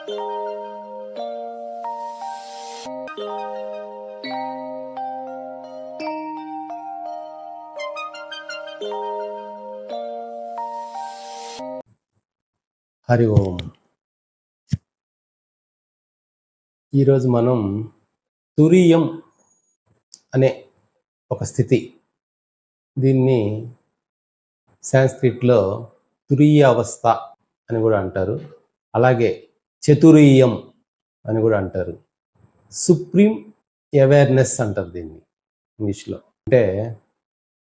హరి ఓం. ఈరోజు మనం తురీయం అనే ఒక స్థితి, దీన్ని సాంస్క్రిట్లో తురీయ అవస్థ అని కూడా అంటారు. అలాగే చతురీయం అని కూడా అంటారు. సుప్రీం అవేర్నెస్ అంటారు దీన్ని ఇంగ్లీష్లో. అంటే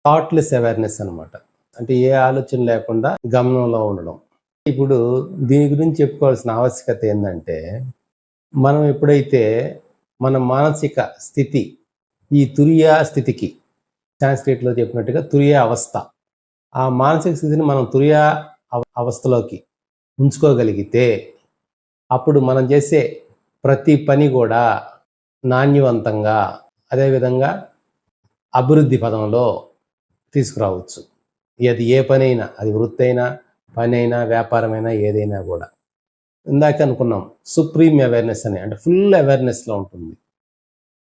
థాట్లెస్ అవేర్నెస్ అనమాట. అంటే ఏ ఆలోచన లేకుండా గమనంలో ఉండడం. ఇప్పుడు దీని గురించి చెప్పుకోవాల్సిన ఆవశ్యకత ఏంటంటే, మనం ఎప్పుడైతే మన మానసిక స్థితి ఈ తురియ స్థితికి, సాంస్క్రిట్లో చెప్పినట్టుగా తురియ అవస్థ, ఆ మానసిక స్థితిని మనం తురియ అవస్థలోకి ఉంచుకోగలిగితే అప్పుడు మనం చేసే ప్రతి పని కూడా నాణ్యవంతంగా, అదేవిధంగా అభివృద్ధి పదంలో తీసుకురావచ్చు. అది ఏ పనైనా, అది వృత్తి అయినా, పని అయినా, వ్యాపారమైనా, ఏదైనా కూడా. ఇందాక అనుకున్నాం సుప్రీం అవేర్నెస్ అని, అంటే ఫుల్ అవేర్నెస్లో ఉంటుంది.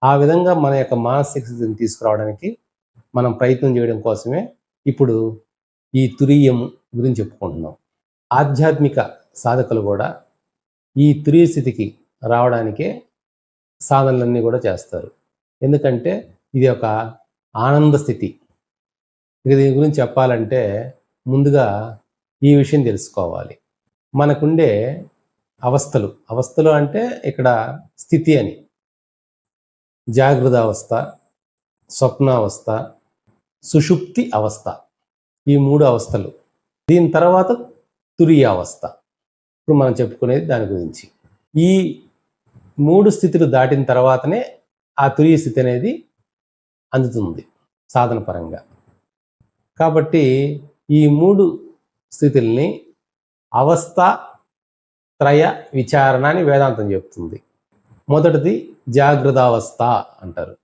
ఆ విధంగా మన యొక్క మానసిక స్థితిని తీసుకురావడానికి మనం ప్రయత్నం చేయడం కోసమే ఇప్పుడు ఈ తురీయం గురించి చెప్పుకుంటున్నాం. ఆధ్యాత్మిక సాధకులు కూడా ఈ తురీయ స్థితికి రావడానికే సాధనలన్నీ కూడా చేస్తారు. ఎందుకంటే ఇది ఒక ఆనంద స్థితి. ఇక దీని గురించి చెప్పాలంటే ముందుగా ఈ విషయం తెలుసుకోవాలి. మనకుండే అవస్థలు అంటే ఇక్కడ స్థితి అని, జాగృత అవస్థ, స్వప్నావస్థ, సుషుప్తి అవస్థ, ఈ 3 అవస్థలు. దీని తర్వాత తురీయ అవస్థ. ఇప్పుడు మనం చెప్పుకునేది దాని గురించి. ఈ 3 స్థితులు దాటిన తర్వాతనే ఆ తురీయ స్థితి అనేది అందుతుంది సాధన పరంగా. కాబట్టి ఈ 3 స్థితుల్ని అవస్థ త్రయ విచారణ అని వేదాంతం చెప్తుంది. మొదటిది జాగృతావస్థ అంటారు.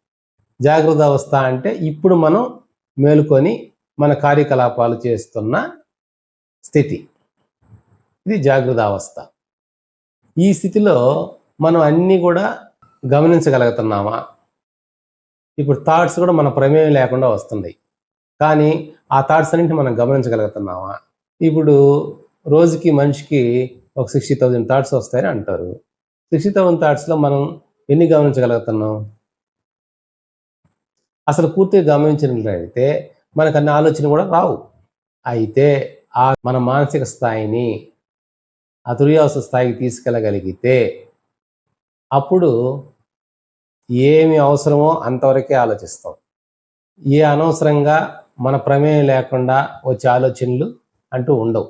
జాగృతావస్థ అంటే ఇప్పుడు మనం మేలుకొని మన కార్యకలాపాలు చేస్తున్న స్థితి, ఇది జాగృతావస్థ. ఈ స్థితిలో మనం అన్నీ కూడా గమనించగలుగుతున్నామా? ఇప్పుడు థాట్స్ కూడా మన ప్రమేయం లేకుండా వస్తున్నాయి, కానీ ఆ థాట్స్ అన్నింటిని మనం గమనించగలుగుతున్నామా? ఇప్పుడు రోజుకి మనిషికి ఒక 60,000 థాట్స్ వస్తాయని అంటారు. 60,000 థాట్స్లో మనం ఎన్ని గమనించగలుగుతున్నాం? అసలు పూర్తిగా గమనించినట్లయితే మనకు అన్ని ఆలోచన కూడా రావు. అయితే ఆ మన మానసిక స్థాయిని ఆ తురీయావస్థ స్థాయికి తీసుకెళ్ళగలిగితే అప్పుడు ఏమి అవసరమో అంతవరకే ఆలోచిస్తాం. ఏ అనవసరంగా మన ప్రమేయం లేకుండా వచ్చే ఆలోచనలు అంటూ ఉండవు.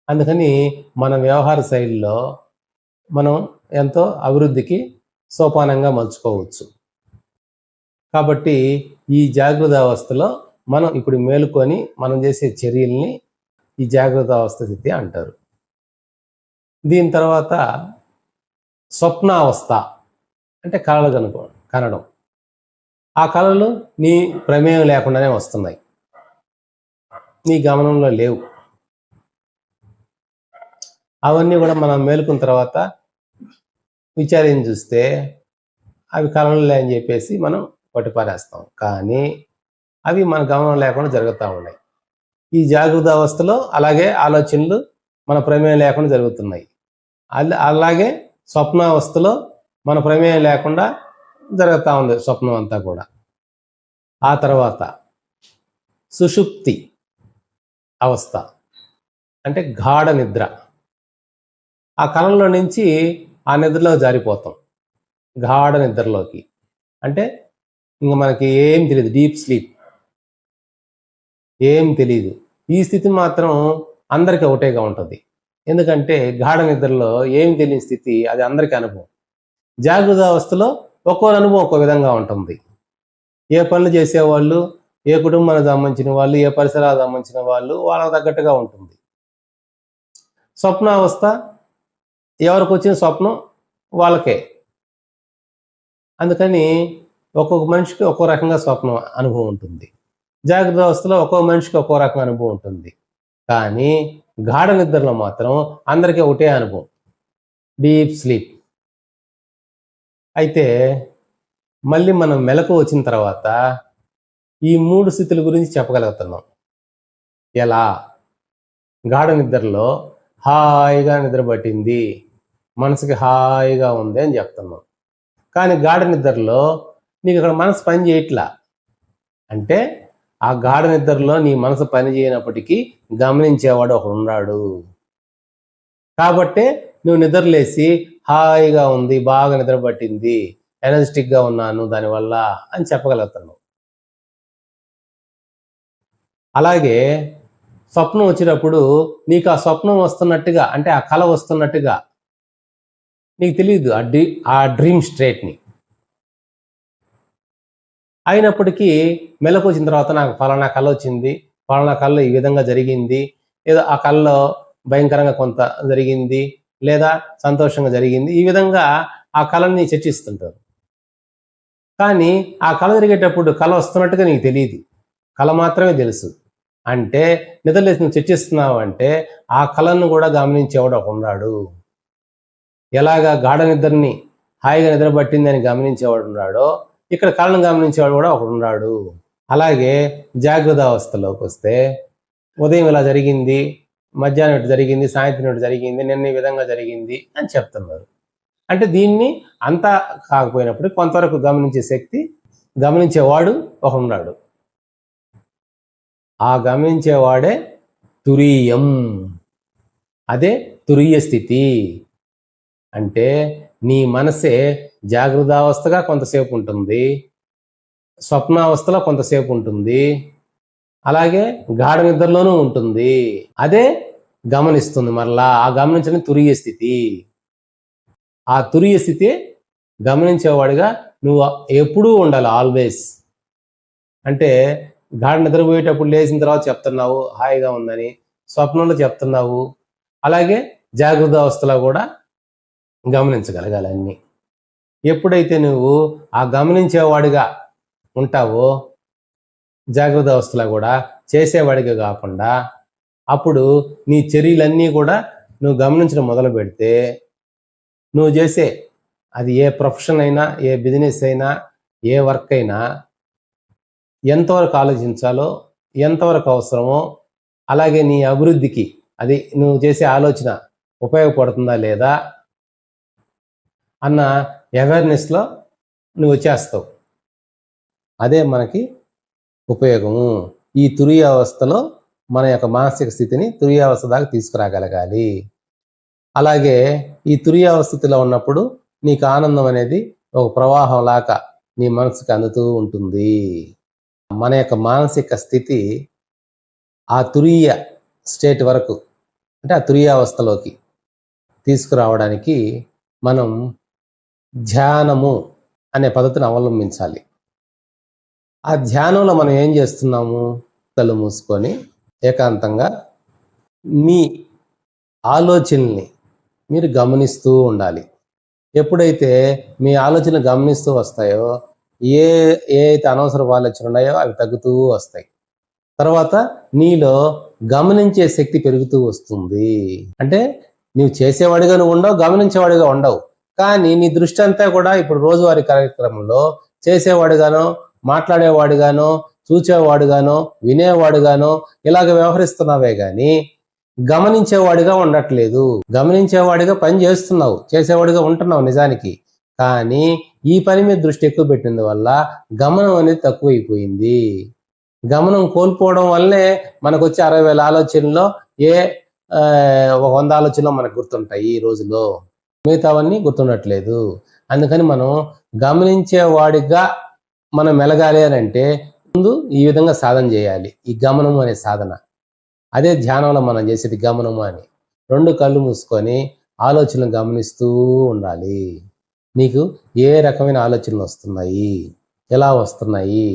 అందుకని మన వ్యవహార శైలిలో మనం ఎంతో అభివృద్ధికి సోపానంగా మలుచుకోవచ్చు. కాబట్టి ఈ జాగృత అవస్థలో మనం ఇప్పుడు మేలుకొని మనం చేసే చర్యల్ని ఈ జాగృత అవస్థ స్థితి అంటారు. దీని తర్వాత స్వప్నావస్థ అంటే కళలు కనడం. ఆ కళలు నీ ప్రమేయం లేకుండానే వస్తున్నాయి, నీ గమనంలో లేవు. అవన్నీ కూడా మనం మేలుకున్న తర్వాత విచారించి చూస్తే అవి కళలే అని చెప్పేసి మనం కొట్టిపారేస్తాం. కానీ అవి మన గమనం లేకుండా జరుగుతూ ఉన్నాయి. ఈ జాగృత అవస్థలో అలాగే ఆలోచనలు మన ప్రమేయం లేకుండా జరుగుతున్నాయి. అలాగే స్వప్నావస్థలో మన ప్రమేయం లేకుండా జరుగుతూ ఉంది స్వప్నం అంతా కూడా. ఆ తర్వాత సుషుప్తి అవస్థ అంటే గాఢ నిద్ర. ఆ కళలో నుంచి ఆ నిద్రలో జారిపోతాం, గాఢ నిద్రలోకి. అంటే ఇంకా మనకి ఏం తెలియదు, డీప్ స్లీప్, ఏం తెలియదు. ఈ స్థితి మాత్రం అందరికీ ఒకటేగా ఉంటుంది. ఎందుకంటే గాఢ నిద్రలో ఏం తెలియని స్థితి, అది అందరికీ అనుభవం. జాగృత అవస్థలో ఒక్కొక్క అనుభవం ఒక్కో విధంగా ఉంటుంది. ఏ పనులు చేసేవాళ్ళు, ఏ కుటుంబానికి సంబంధించిన వాళ్ళు, ఏ పరిసరాలకు సంబంధించిన వాళ్ళు, వాళ్ళకు తగ్గట్టుగా ఉంటుంది. స్వప్నావస్థ ఎవరికి వచ్చిన స్వప్నం వాళ్ళకే. అందుకని ఒక్కొక్క మనిషికి ఒక్కో రకంగా స్వప్నం అనుభవం ఉంటుంది. జాగ్రత్త అవస్థలో ఒక్కొక్క మనిషికి ఒక్కో రకం అనుభవం ఉంటుంది. కానీ గాఢ నిద్రలో మాత్రం అందరికీ ఒకటే అనుభవం. Deep sleep. అయితే మళ్ళీ మనం మెలకు వచ్చిన తర్వాత ఈ 3 స్థితుల గురించి చెప్పగలుగుతున్నాం. ఎలా? గాఢ నిద్రలో హాయిగా నిద్ర పట్టింది, మనసుకి హాయిగా ఉంది అని చెప్తున్నాం. కానీ గాఢ నిద్రలో నీకు అక్కడ మనసు పని చేయట్లా. అంటే ఆ గాఢ నిద్రలో నీ మనసు పని చేయనప్పటికీ గమనించేవాడు ఒకడు ఉన్నాడు. కాబట్టే నువ్వు నిద్రలేసి హాయిగా ఉంది, బాగా నిద్ర పట్టింది, ఎనర్జెటిక్గా ఉన్నాను దానివల్ల అని చెప్పగలుగుతున్నావు. అలాగే స్వప్నం వచ్చినప్పుడు నీకు ఆ స్వప్నం వస్తున్నట్టుగా, అంటే ఆ కళ వస్తున్నట్టుగా నీకు తెలియదు ఆ డ్రీమ్ స్టేట్ని. అయినప్పటికీ మెలకు వచ్చిన తర్వాత నాకు ఫలానా కళ వచ్చింది, ఫలానా కళలో ఈ విధంగా జరిగింది, లేదా ఆ కళలో భయంకరంగా కొంత జరిగింది, లేదా సంతోషంగా జరిగింది, ఈ విధంగా ఆ కళని చర్చిస్తుంటారు. కానీ ఆ కళ జరిగేటప్పుడు కళ వస్తున్నట్టుగా నీకు తెలియదు, కళ మాత్రమే తెలుసు. అంటే నిద్రలేసి నువ్వు చర్చిస్తున్నావు అంటే ఆ కళను కూడా గమనించేవాడు ఒక ఉన్నాడు. ఎలాగా గాఢ నిద్రని హాయిగా నిద్ర పట్టింది అని గమనించేవాడు ఉన్నాడో, ఇక్కడ కళను గమనించేవాడు కూడా ఒకడు ఉన్నాడు. అలాగే జాగ్రత్త అవస్థలోకి వస్తే ఉదయం ఇలా జరిగింది, మధ్యాహ్నం ఇటు జరిగింది, సాయంత్రం ఇటు జరిగింది, నిన్న ఈ విధంగా జరిగింది అని చెప్తున్నారు. అంటే దీన్ని అంతా కాకపోయినప్పుడు కొంతవరకు గమనించే శక్తి, గమనించేవాడు ఒక ఉన్నాడు. ఆ గమనించేవాడే తురీయం. అదే తురీయ స్థితి. అంటే నీ మనసే జాగృతావస్థగా కొంతసేపు ఉంటుంది, స్వప్నావస్థలో కొంతసేపు ఉంటుంది, అలాగే గాఢ నిద్రలోనూ ఉంటుంది. అదే గమనిస్తుంది. మరలా ఆ గమనించని తురీయ స్థితి. ఆ తురీయ స్థితి గమనించేవాడిగా నువ్వు ఎప్పుడూ ఉండాలి, ఆల్వేస్. అంటే గాఢ నిద్రపోయేటప్పుడు లేచిన తర్వాత చెప్తున్నావు హాయిగా ఉందని, స్వప్నంలో చెప్తున్నావు, అలాగే జాగ్రత్త అవస్థలో కూడా గమనించగలగాలి అన్నీ. ఎప్పుడైతే నువ్వు ఆ గమనించేవాడిగా ఉంటావో జాగ్రత్త అవస్థలో కూడా చేసేవాడిగా కాకుండా, అప్పుడు నీ చర్యలన్నీ కూడా నువ్వు గమనించడం మొదలు పెడితే నువ్వు చేసే అది ఏ ప్రొఫెషన్ అయినా, ఏ బిజినెస్ అయినా, ఏ వర్క్ అయినా ఎంతవరకు ఆలోచించాలో, ఎంతవరకు అవసరమో, అలాగే నీ అభివృద్ధికి అది నువ్వు చేసే ఆలోచన ఉపయోగపడుతుందా లేదా అన్న అవేర్నెస్లో నువ్వు వచ్చేస్తావు. అదే మనకి ఉపయోగము. ఈ తురీయ అవస్థలో మన యొక్క మానసిక స్థితిని తురీయ అవస్థ దాకా తీసుకురాగలగాలి. అలాగే ఈ తురీయ స్థితిలో ఉన్నప్పుడు నీకు ఆనందం అనేది ఒక ప్రవాహం లాగా నీ మనసుకి అందుతూ ఉంటుంది. మన యొక్క మానసిక స్థితి ఆ తురీయ స్టేట్ వరకు, అంటే ఆ తురీయ అవస్థలోకి తీసుకురావడానికి మనం ధ్యానము అనే పద్ధతిని అవలంబించాలి. ఆ ధ్యానంలో మనం ఏం చేస్తున్నాము? కళ్ళు మూసుకొని ఏకాంతంగా మీ ఆలోచనల్ని మీరు గమనిస్తూ ఉండాలి. ఎప్పుడైతే మీ ఆలోచనలు గమనిస్తూ వస్తాయో, ఏ అయితే అనవసరపు ఆలోచనలు ఉన్నాయో అవి తగ్గుతూ వస్తాయి. తర్వాత నీలో గమనించే శక్తి పెరుగుతూ వస్తుంది. అంటే నువ్వు చేసేవాడిగా నువ్వు ఉండవు, గమనించేవాడిగా ఉండవు. కానీ నీ దృష్టి అంతా కూడా ఇప్పుడు రోజువారీ కార్యక్రమంలో చేసేవాడిగానో, మాట్లాడేవాడిగానో, చూచేవాడుగానో, వినేవాడుగానో ఇలాగ వ్యవహరిస్తున్నావే గాని గమనించేవాడిగా ఉండట్లేదు. గమనించేవాడిగా పని చేస్తున్నావు, చేసేవాడిగా ఉంటున్నావు నిజానికి. కానీ ఈ పని మీద దృష్టి ఎక్కువ పెట్టిన వల్ల గమనం అనేది తక్కువైపోయింది. గమనం కోల్పోవడం వల్లే మనకు వచ్చే 60,000 ఆలోచనలో 100 ఆలోచనలో మనకు గుర్తుంటాయి ఈ రోజులో, మిగతావన్నీ గుర్తుండట్లేదు. అందుకని మనం గమనించేవాడిగా మనం మెలగాలి అని అంటే ముందు ఈ విధంగా సాధన చేయాలి, ఈ గమనము అనే సాధన. అదే ధ్యానంలో మనం చేసేది గమనము అని. 2 కళ్ళు మూసుకొని ఆలోచనలు గమనిస్తూ ఉండాలి. నీకు ఏ రకమైన ఆలోచనలు వస్తున్నాయి, ఎలా వస్తున్నాయి,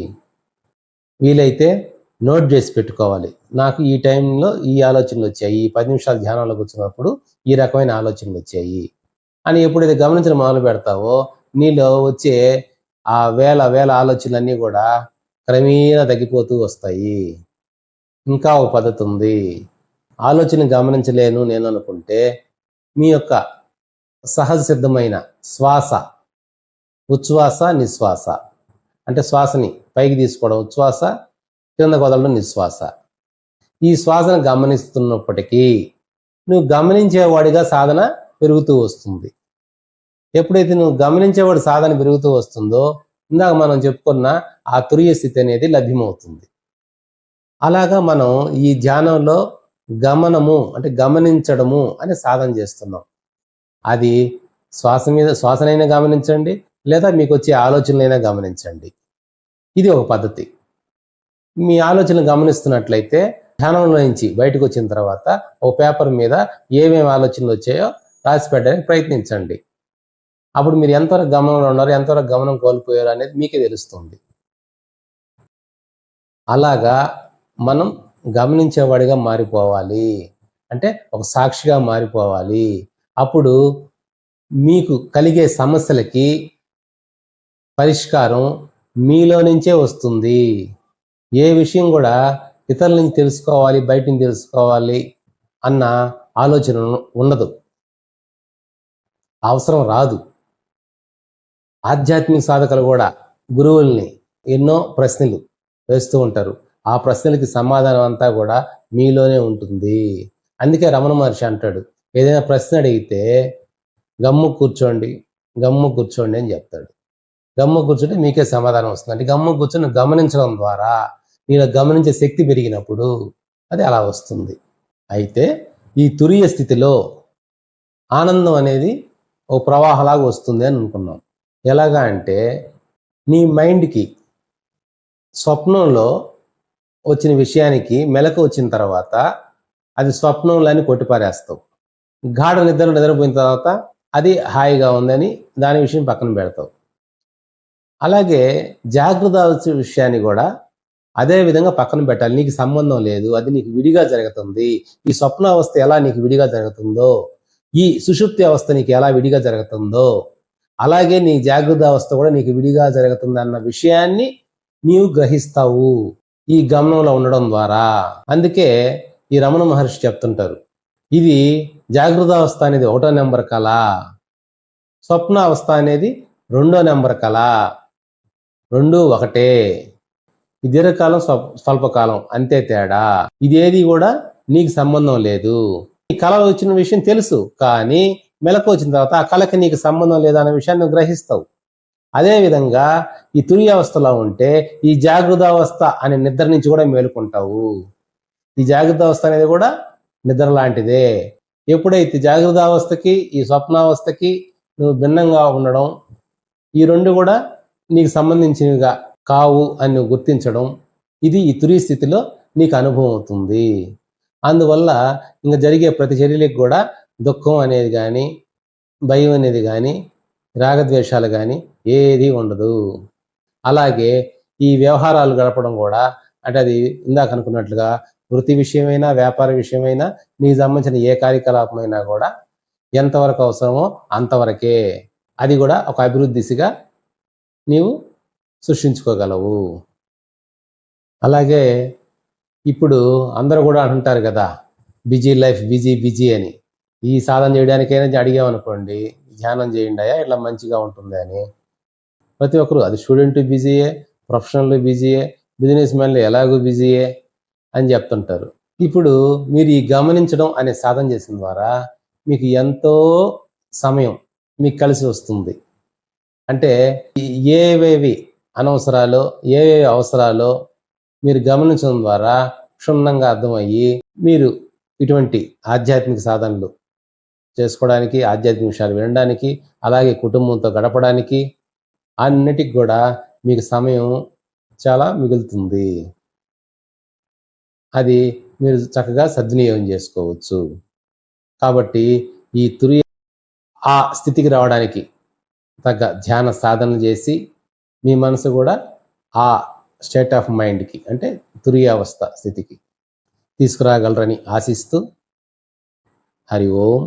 వీలైతే నోట్ చేసి పెట్టుకోవాలి. నాకు ఈ టైంలో ఈ ఆలోచనలు వచ్చాయి, ఈ 10 నిమిషాలు ధ్యానంలో కూర్చున్నప్పుడు ఈ రకమైన ఆలోచనలు వచ్చాయి అని ఎప్పుడైతే గమనించడం మొదలు పెడతావో నీలో వచ్చే ఆ వేల ఆలోచనలన్నీ కూడా క్రమేణా తగ్గిపోతూ వస్తాయి. ఇంకా ఒక పద్ధతి ఉంది. ఆలోచన గమనించలేను నేను అనుకుంటే మీ యొక్క సహజ సిద్ధమైన శ్వాస, ఉచ్ఛ్వాస నిశ్వాస. అంటే శ్వాసని పైకి తీసుకోవడం ఉచ్ఛ్వాస, కిందకు వదలడం నిశ్వాస. ఈ శ్వాసను గమనిస్తున్నప్పటికీ నువ్వు గమనించేవాడిగా సాధన పెరుగుతూ వస్తుంది. ఎప్పుడైతే నువ్వు గమనించేవాడు సాధన పెరుగుతూ వస్తుందో ఇందాక మనం చెప్పుకున్న ఆ తురియ స్థితి అనేది లభ్యమవుతుంది. అలాగా మనం ఈ ధ్యానంలో గమనము అంటే గమనించడము అని సాధన చేస్తున్నాం. అది శ్వాసనైనా గమనించండి, లేదా మీకు వచ్చే ఆలోచనలైనా గమనించండి. ఇది ఒక పద్ధతి. మీ ఆలోచనలు గమనిస్తున్నట్లయితే ధ్యానంలో నుంచి బయటకు వచ్చిన తర్వాత ఒక పేపర్ మీద ఏమేమి ఆలోచనలు వచ్చాయో రాసి పెట్టడానికి ప్రయత్నించండి. అప్పుడు మీరు ఎంతవరకు గమనంలో ఉన్నారో, ఎంతవరకు గమనం కోల్పోయారో అనేది మీకే తెలుస్తుంది. అలాగా మనం గమనించేవాడిగా మారిపోవాలి, అంటే ఒక సాక్షిగా మారిపోవాలి. అప్పుడు మీకు కలిగే సమస్యలకి పరిష్కారం మీలో నుంచే వస్తుంది. ఏ విషయం కూడా ఇతరుల నుంచి తెలుసుకోవాలి, బయట నుంచి తెలుసుకోవాలి అన్న ఆలోచన ఉండదు, అవసరం రాదు. ఆధ్యాత్మిక సాధకులు కూడా గురువుల్ని ఎన్నో ప్రశ్నలు వేస్తూ ఉంటారు. ఆ ప్రశ్నలకి సమాధానం అంతా కూడా మీలోనే ఉంటుంది. అందుకే రమణ మహర్షి అంటాడు, ఏదైనా ప్రశ్న అడిగితే గమ్ము కూర్చోండి అని చెప్తాడు. గమ్ము కూర్చుంటే మీకే సమాధానం వస్తుంది. అంటే గమ్ము కూర్చొని గమనించడం ద్వారా మీరు గమనించే శక్తి పెరిగినప్పుడు అది అలా వస్తుంది. అయితే ఈ తురియ స్థితిలో ఆనందం అనేది ఓ ప్రవాహలాగా వస్తుంది అని అనుకున్నాం. ఎలాగా అంటే నీ మైండ్కి స్వప్నంలో వచ్చిన విషయానికి మెలకు వచ్చిన తర్వాత అది స్వప్నంలో అని కొట్టిపారేస్తావు. గాఢ నిద్రపోయిన తర్వాత అది హాయిగా ఉందని దాని విషయం పక్కన పెడతావు. అలాగే జాగ్రత్త విషయాన్ని కూడా అదే విధంగా పక్కన పెట్టాలి. నీకు సంబంధం లేదు, అది నీకు విడిగా జరుగుతుంది. ఈ స్వప్నావస్థ ఎలా నీకు విడిగా జరుగుతుందో, ఈ సుషుప్తి అవస్థ నీకు ఎలా విడిగా జరుగుతుందో, అలాగే నీ జాగ్రత్త అవస్థ కూడా నీకు విడిగా జరుగుతుంది అన్న విషయాన్ని నీవు గ్రహిస్తావు ఈ గమనంలో ఉండడం ద్వారా. అందుకే ఈ రమణ మహర్షి చెప్తుంటారు, ఇది జాగ్రత్త అవస్థ అనేది 1వ నెంబర్ కళ, స్వప్నావస్థ అనేది 2వ నెంబర్ కళ. 2 ఒకటే. ఈ దీర్ఘకాలం స్వల్పకాలం అంతే తేడా. ఇదేది కూడా నీకు సంబంధం లేదు. ఈ కళ వచ్చిన విషయం తెలుసు, కానీ మెలకు వచ్చిన తర్వాత ఆ కళకి నీకు సంబంధం లేదా అనే విషయాన్ని నువ్వు గ్రహిస్తావు. అదేవిధంగా ఈ తురియావస్థలో ఉంటే ఈ జాగృత అవస్థ అనే నిద్ర నుంచి కూడా మేలుకుంటావు. ఈ జాగ్రత్త అవస్థ అనేది కూడా నిద్ర లాంటిదే. ఎప్పుడైతే జాగ్రత్త అవస్థకి ఈ స్వప్నావస్థకి నువ్వు భిన్నంగా ఉండడం, ఈ రెండు కూడా నీకు సంబంధించినవిగా కావు అని నువ్వు గుర్తించడం, ఇది ఈ తురి స్థితిలో నీకు అనుభవం అవుతుంది. అందువల్ల ఇంకా జరిగే ప్రతి చర్యలకు కూడా దుఃఖం అనేది కానీ, భయం అనేది కానీ, రాగద్వేషాలు కానీ ఏది ఉండదు. అలాగే ఈ వ్యవహారాలు గడపడం కూడా, అంటే అది ఇందాక అనుకున్నట్లుగా వృత్తి విషయమైనా, వ్యాపార విషయమైనా, నీకు సంబంధించిన ఏ కార్యకలాపమైనా కూడా ఎంతవరకు అవసరమో అంతవరకే. అది కూడా ఒక అభివృద్ధి దిశగా నీవు సృష్టించుకోగలవు. అలాగే ఇప్పుడు అందరూ కూడా అంటారు కదా, బిజీ లైఫ్, బిజీ అని. ఈ సాధన చేయడానికైనా అడిగామనుకోండి, ధ్యానం చేయండి అయ్యా ఇట్లా మంచిగా ఉంటుంది అని. ప్రతి ఒక్కరు, అది స్టూడెంట్ బిజీయే, ప్రొఫెషనల్ బిజీయే, బిజినెస్ మ్యాన్లు ఎలాగో బిజీయే అని చెప్తుంటారు. ఇప్పుడు మీరు ఈ గమనించడం అనే సాధన చేసిన ద్వారా మీకు ఎంతో సమయం మీకు కలిసి వస్తుంది. అంటే ఏవేవి అనవసరాలో, ఏవేవి అవసరాలో మీరు గమనించడం ద్వారా క్షుణ్ణంగా అర్థమయ్యి మీరు ఇటువంటి ఆధ్యాత్మిక సాధనలు చేసుకోవడానికి, ఆధ్యాత్మిక విషయాలు వినడానికి, అలాగే కుటుంబంతో గడపడానికి అన్నిటికి కూడా మీకు సమయం చాలా మిగులుతుంది. అది మీరు చక్కగా సద్వినియోగం చేసుకోవచ్చు. కాబట్టి ఈ తురియ ఆ స్థితికి రావడానికి తగ్గ ధ్యాన సాధన చేసి మీ మనసు కూడా ఆ స్టేట్ ఆఫ్ మైండ్కి, అంటే తురియావస్థ స్థితికి తీసుకురాగలరని ఆశిస్తూ, హరి ఓం.